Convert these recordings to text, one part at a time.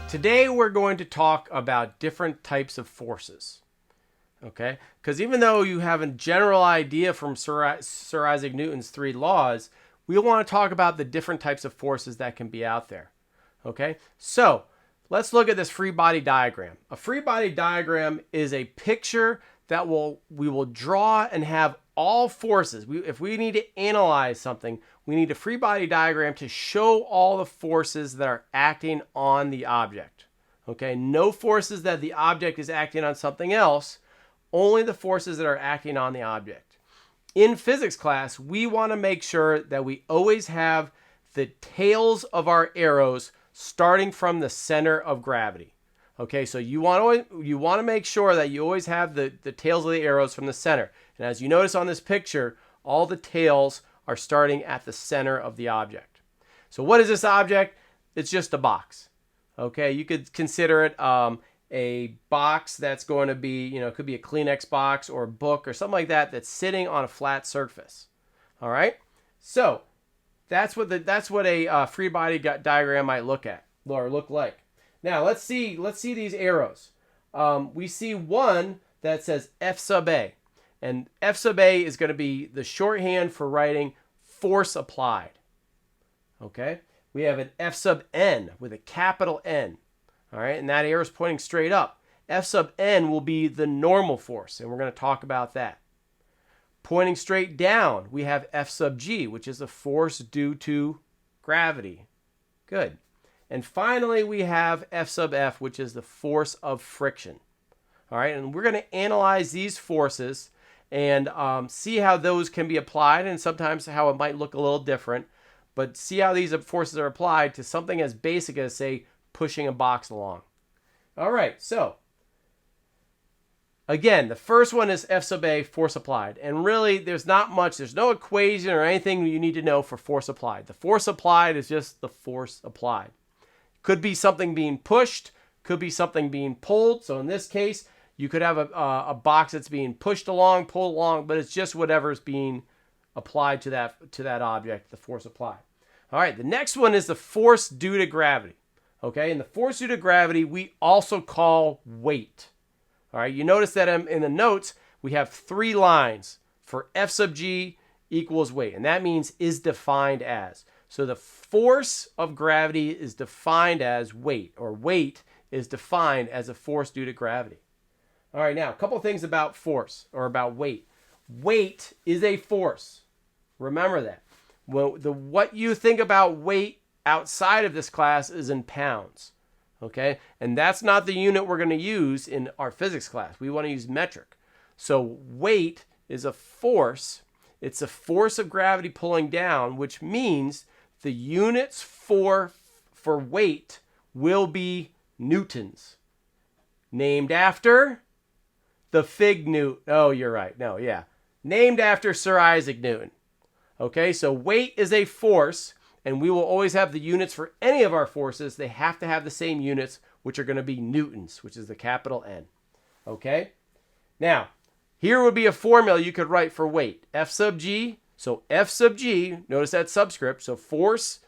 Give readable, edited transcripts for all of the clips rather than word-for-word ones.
Today we're going to talk about different types of forces, okay? Because even though you have a general idea from Sir Isaac Newton's 3 laws, we want to talk about the different types of forces that can be out there, okay? So let's look at this free body diagram. A free body diagram is a picture that we will draw and have all forces. If we need to analyze something, we need a free body diagram to show all the forces that are acting on the object. Okay, no forces that the object is acting on something else, only the forces that are acting on the object. In physics class, we want to make sure that we always have the tails of our arrows starting from the center of gravity. Okay, so you want to make sure that you always have the tails of the arrows from the center. And as you notice on this picture, all the tails are starting at the center of the object. So what is this object? It's just a box. Okay, you could consider it a box that's going to be, it could be a Kleenex box or a book or something like that that's sitting on a flat surface. All right, so that's what a free body diagram might look like. Now let's see these arrows. We see one that says F sub A, and F sub A is going to be the shorthand for writing force applied. Okay, we have an F sub N with a capital N. All right, and that arrow is pointing straight up. F sub N will be the normal force, and we're going to talk about that. Pointing straight down, we have F sub G, which is the force due to gravity. Good. And finally, we have F sub F, which is the force of friction. All right, and we're going to analyze these forces and see how those can be applied, and sometimes how it might look a little different. But see how these forces are applied to something as basic as, say, pushing a box along. All right, so again, the first one is F sub A, force applied. And really, there's not much. There's no equation or anything you need to know for force applied. The force applied is just the force applied. Could be something being pushed, could be something being pulled. So in this case, you could have a box that's being pushed along, pulled along, but it's just whatever's being applied to that object, the force applied. All right, the next one is the force due to gravity. Okay, and the force due to gravity we also call weight. All right, you notice that in the notes, we have 3 lines for F sub G equals weight, and that means is defined as. So the force of gravity is defined as weight, or weight is defined as a force due to gravity. All right, now a couple things about force, or about weight. Weight is a force. Remember that. Well, what you think about weight outside of this class is in pounds. Okay, and that's not the unit we're going to use in our physics class. We want to use metric. So weight is a force. It's a force of gravity pulling down, which means the units for weight will be newtons. Named after the fig newt. Oh, you're right. No, yeah. Named after Sir Isaac Newton. Okay, so weight is a force, and we will always have the units for any of our forces. They have to have the same units, which are going to be newtons, which is the capital N. Okay? Now, here would be a formula you could write for weight. F sub G. So F sub G, notice that subscript, so force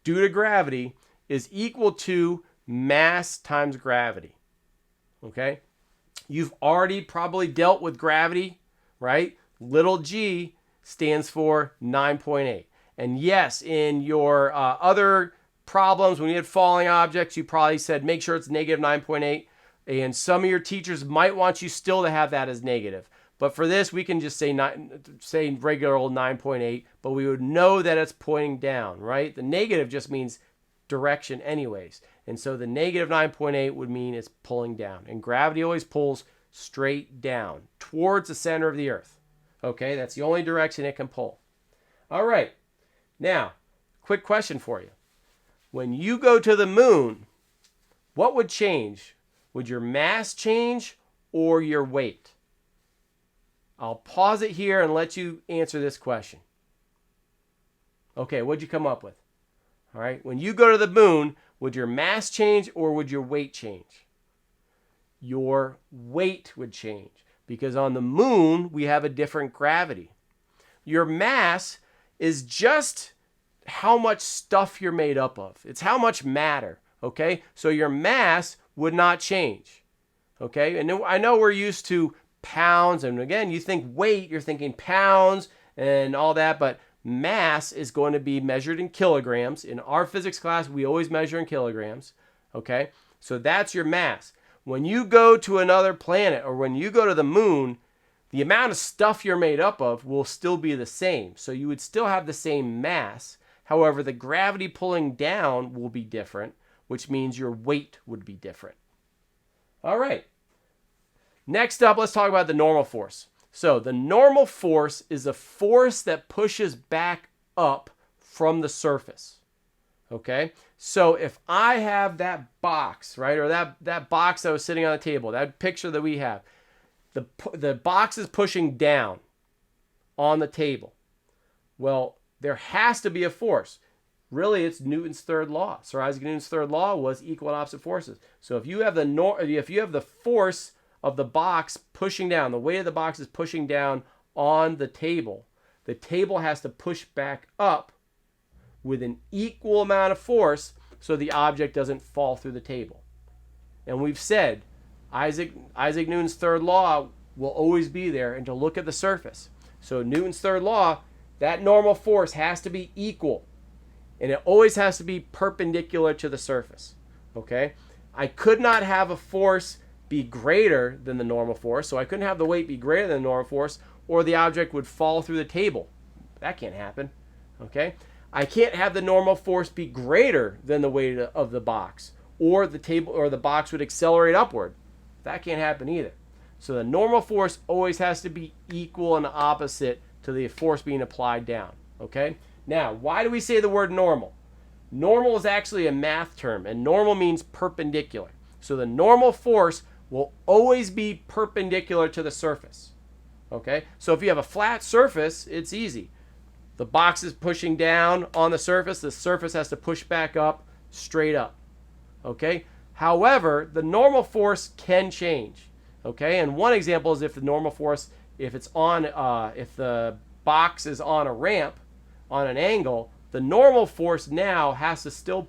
due to gravity is equal to mass times gravity. Okay? You've already probably dealt with gravity, right? Little g stands for 9.8. And yes, in your other problems, when you had falling objects, you probably said make sure it's negative 9.8. And some of your teachers might want you still to have that as negative. But for this, we can just say regular old 9.8, but we would know that it's pointing down, right? The negative just means direction anyways. And so the negative 9.8 would mean it's pulling down. And gravity always pulls straight down towards the center of the earth. Okay, that's the only direction it can pull. All right, now, quick question for you. When you go to the moon, what would change? Would your mass change or your weight? I'll pause it here and let you answer this question. Okay, what'd you come up with? All right, when you go to the moon, would your mass change or would your weight change? Your weight would change because on the moon, we have a different gravity. Your mass is just how much stuff you're made up of. It's how much matter, okay? So your mass would not change, okay? And I know we're used to pounds, and again, you think weight, you're thinking pounds and all that, but mass is going to be measured in kilograms. In our physics class, we always measure in kilograms, okay? So that's your mass. When you go to another planet or when you go to the moon, the amount of stuff you're made up of will still be the same. So you would still have the same mass. However, the gravity pulling down will be different, which means your weight would be different. All right. Next up, let's talk about the normal force. So the normal force is a force that pushes back up from the surface. Okay? So if I have that box, right, or that box that was sitting on the table, that picture that we have, the box is pushing down on the table. Well, there has to be a force. Really, it's Newton's third law. Sir Isaac Newton's third law was equal and opposite forces. So if you have the force of the box pushing down, the weight of the box is pushing down on the table has to push back up with an equal amount of force so the object doesn't fall through the table. And we've said Isaac Newton's third law will always be there, and to look at the surface. So Newton's third law, that normal force has to be equal, and it always has to be perpendicular to the surface. Okay? I could not have a force be greater than the normal force, so I couldn't have the weight be greater than the normal force, or the object would fall through the table. That can't happen. Okay? I can't have the normal force be greater than the weight of the box, or the table or the box would accelerate upward. That can't happen either. So the normal force always has to be equal and opposite to the force being applied down. Okay? Now, why do we say the word normal? Normal is actually a math term, and normal means perpendicular. So the normal force will always be perpendicular to the surface. Okay? So if you have a flat surface, it's easy. The box is pushing down on the surface has to push back up, straight up. Okay? However, the normal force can change. Okay? And one example is if the normal force, if the box is on a ramp, on an angle, the normal force now has to still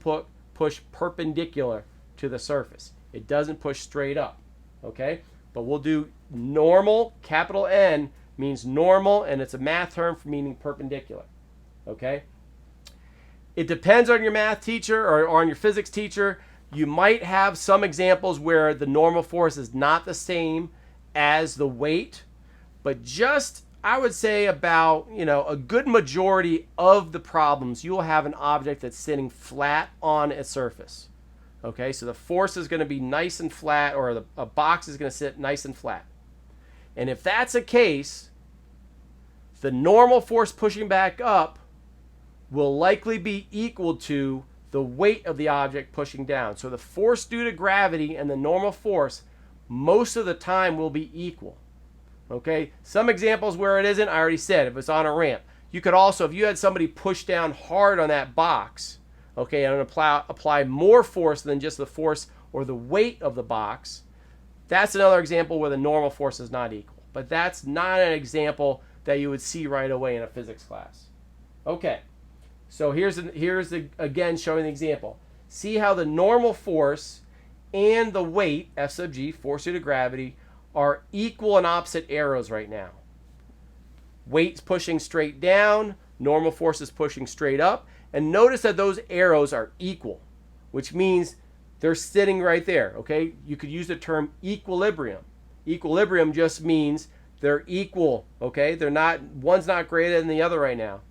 push perpendicular to the surface. It doesn't push straight up. Okay? But we'll do normal, capital N, means normal, and it's a math term for meaning perpendicular. Okay? It depends on your math teacher or on your physics teacher. You might have some examples where the normal force is not the same as the weight, but just, I would say about, a good majority of the problems, you will have an object that's sitting flat on its surface. Okay, so the force is going to be nice and flat, or a box is going to sit nice and flat. And if that's the case, the normal force pushing back up will likely be equal to the weight of the object pushing down. So the force due to gravity and the normal force most of the time will be equal. Okay, some examples where it isn't, I already said, if it's on a ramp. You could also, if you had somebody push down hard on that box, okay, and apply more force than just the force or the weight of the box, that's another example where the normal force is not equal. But that's not an example that you would see right away in a physics class. Okay, so here's again showing the example. See how the normal force and the weight, F sub g, force due to gravity, are equal and opposite arrows right now. Weight's pushing straight down, normal force is pushing straight up, and notice that those arrows are equal, which means they're sitting right there, okay? You could use the term equilibrium. Equilibrium just means they're equal, okay? One's not greater than the other right now.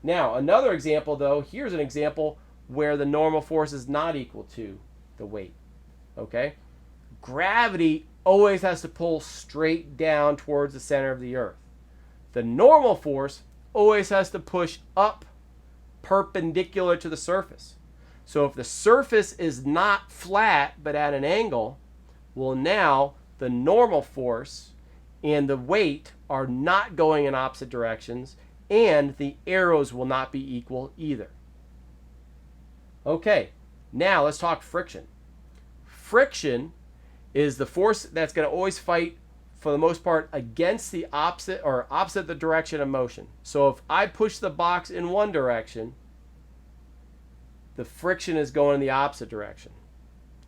Now, another example though, here's an example where the normal force is not equal to the weight, okay? Gravity always has to pull straight down towards the center of the earth. The normal force always has to push up perpendicular to the surface. So if the surface is not flat but at an angle, well, now the normal force and the weight are not going in opposite directions, and the arrows will not be equal either. Okay, now let's talk friction. Friction is the force that's going to always fight for the most part, against the opposite or opposite the direction of motion. So if I push the box in one direction, the friction is going in the opposite direction.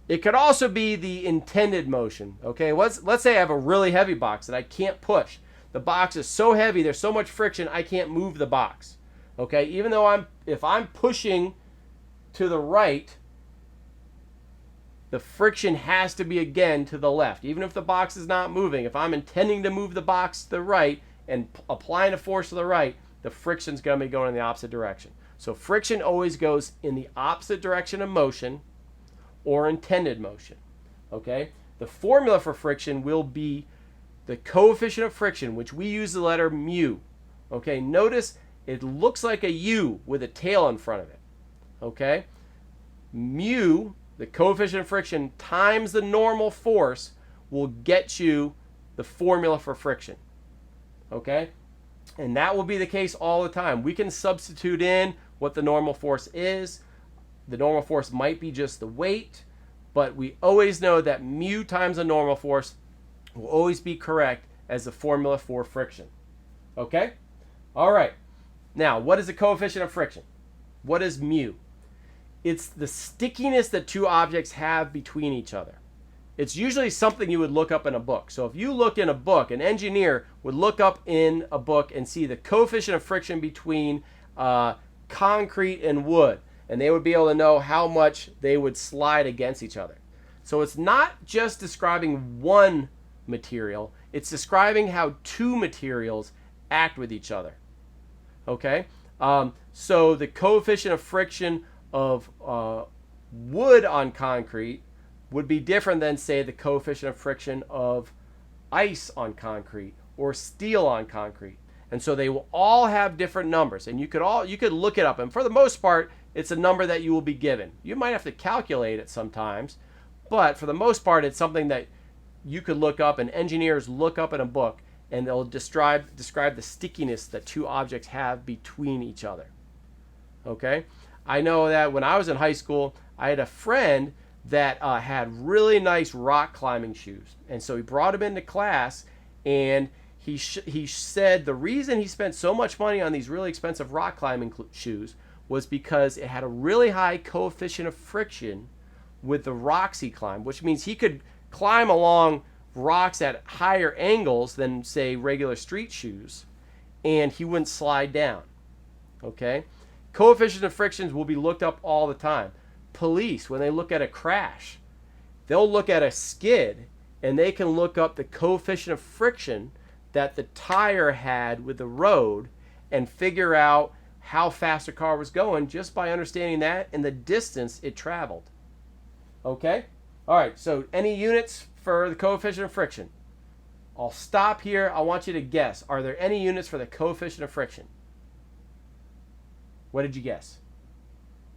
It could also be the intended motion. Okay, let's say I have a really heavy box that I can't push. The box is so heavy, there's so much friction, I can't move the box. Okay, even though if I'm pushing to the right, the friction has to be again to the left. Even if the box is not moving, if I'm intending to move the box to the right and applying a force to the right, the friction's going to be going in the opposite direction. So friction always goes in the opposite direction of motion or intended motion. Okay? The formula for friction will be the coefficient of friction, which we use the letter mu. Okay? Notice it looks like a U with a tail in front of it. Okay? Mu, the coefficient of friction, times the normal force will get you the formula for friction. Okay? And that will be the case all the time. We can substitute in what the normal force is. The normal force might be just the weight, but we always know that mu times the normal force will always be correct as the formula for friction. Okay? All right. Now, what is the coefficient of friction? What is mu? It's the stickiness that two objects have between each other. It's usually something you would look up in a book. So if you look in a book, an engineer would look up in a book and see the coefficient of friction between concrete and wood. And they would be able to know how much they would slide against each other. So it's not just describing one material. It's describing how two materials act with each other. Okay? So the coefficient of friction of wood on concrete would be different than, say, the coefficient of friction of ice on concrete or steel on concrete. And so they will all have different numbers, and you could look it up, and for the most part it's a number that you will be given. You might have to calculate it sometimes, but for the most part it's something that you could look up and engineers look up in a book, and they'll describe the stickiness that two objects have between each other. Okay? I know that when I was in high school, I had a friend that had really nice rock climbing shoes. And so he brought them into class, and he said the reason he spent so much money on these really expensive rock climbing shoes was because it had a really high coefficient of friction with the rocks he climbed, which means he could climb along rocks at higher angles than, say, regular street shoes, and he wouldn't slide down. Okay? Coefficient of frictions will be looked up all the time. Police, when they look at a crash, they'll look at a skid and they can look up the coefficient of friction that the tire had with the road and figure out how fast a car was going just by understanding that and the distance it traveled. Okay? All right, so any units for the coefficient of friction? I'll stop here. I want you to guess. Are there any units for the coefficient of friction? What did you guess?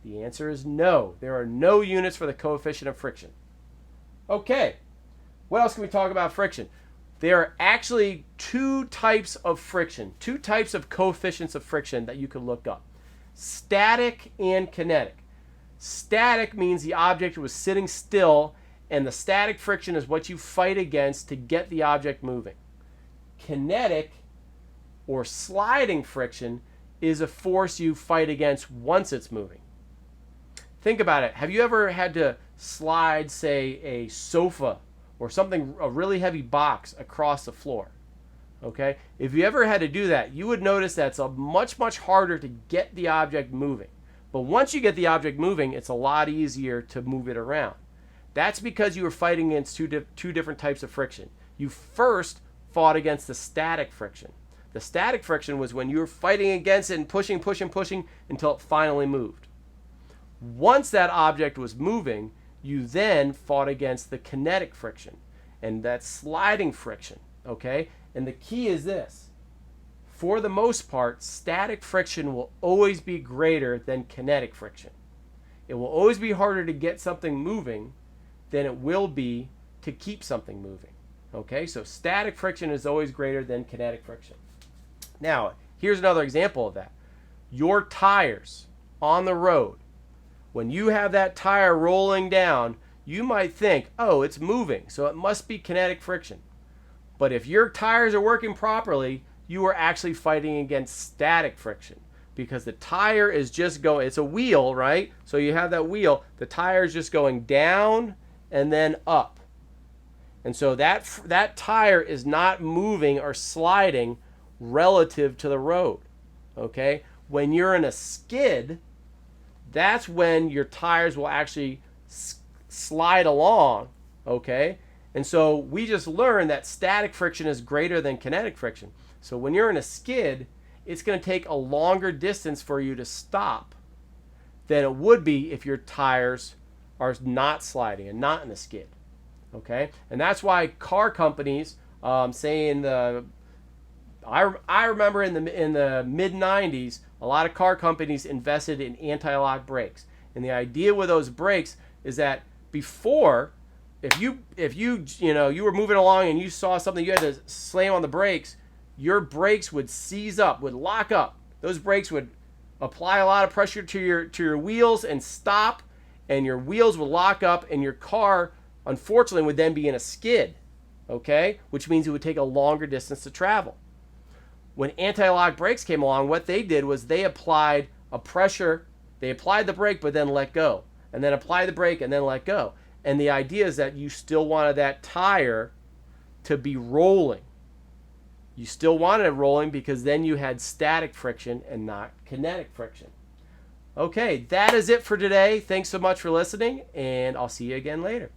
The answer is no. There are no units for the coefficient of friction. Okay. What else can we talk about friction? There are actually two types of friction, two types of coefficients of friction that you can look up. Static and kinetic. Static means the object was sitting still, and the static friction is what you fight against to get the object moving. Kinetic or sliding friction is a force you fight against once it's moving. Think about it. Have you ever had to slide, say, a sofa or something, a really heavy box across the floor? Okay? If you ever had to do that, you would notice that it's much harder to get the object moving. But once you get the object moving, it's a lot easier to move it around. That's because you were fighting against two different types of friction. You first fought against the static friction. The static friction was when you were fighting against it and pushing until it finally moved. Once that object was moving, you then fought against the kinetic friction, and that's sliding friction, okay? And the key is this. For the most part, static friction will always be greater than kinetic friction. It will always be harder to get something moving than it will be to keep something moving, okay? So static friction is always greater than kinetic friction. Now, here's another example of that. Your tires on the road. When you have that tire rolling down, you might think, oh, it's moving, so it must be kinetic friction. But if your tires are working properly, you are actually fighting against static friction, because the tire is just going, it's a wheel, right? So you have that wheel, the tire is just going down and then up. And so that tire is not moving or sliding relative to the road, okay? When you're in a skid, that's when your tires will actually slide along, okay? And so we just learned that static friction is greater than kinetic friction. So when you're in a skid, it's going to take a longer distance for you to stop than it would be if your tires are not sliding and not in a skid, okay? And that's why car companies say I remember in the mid 90s, a lot of car companies invested in anti-lock brakes. And the idea with those brakes is that before, if you were moving along and you saw something, you had to slam on the brakes, your brakes would seize up, would lock up. Those brakes would apply a lot of pressure to your wheels and stop, and your wheels would lock up, and your car, unfortunately, would then be in a skid, okay? Which means it would take a longer distance to travel. When anti-lock brakes came along, what they did was they applied a pressure, they applied the brake but then let go, and then apply the brake and then let go. And the idea is that you still wanted that tire to be rolling. You still wanted it rolling because then you had static friction and not kinetic friction. Okay, that is it for today. Thanks so much for listening, and I'll see you again later.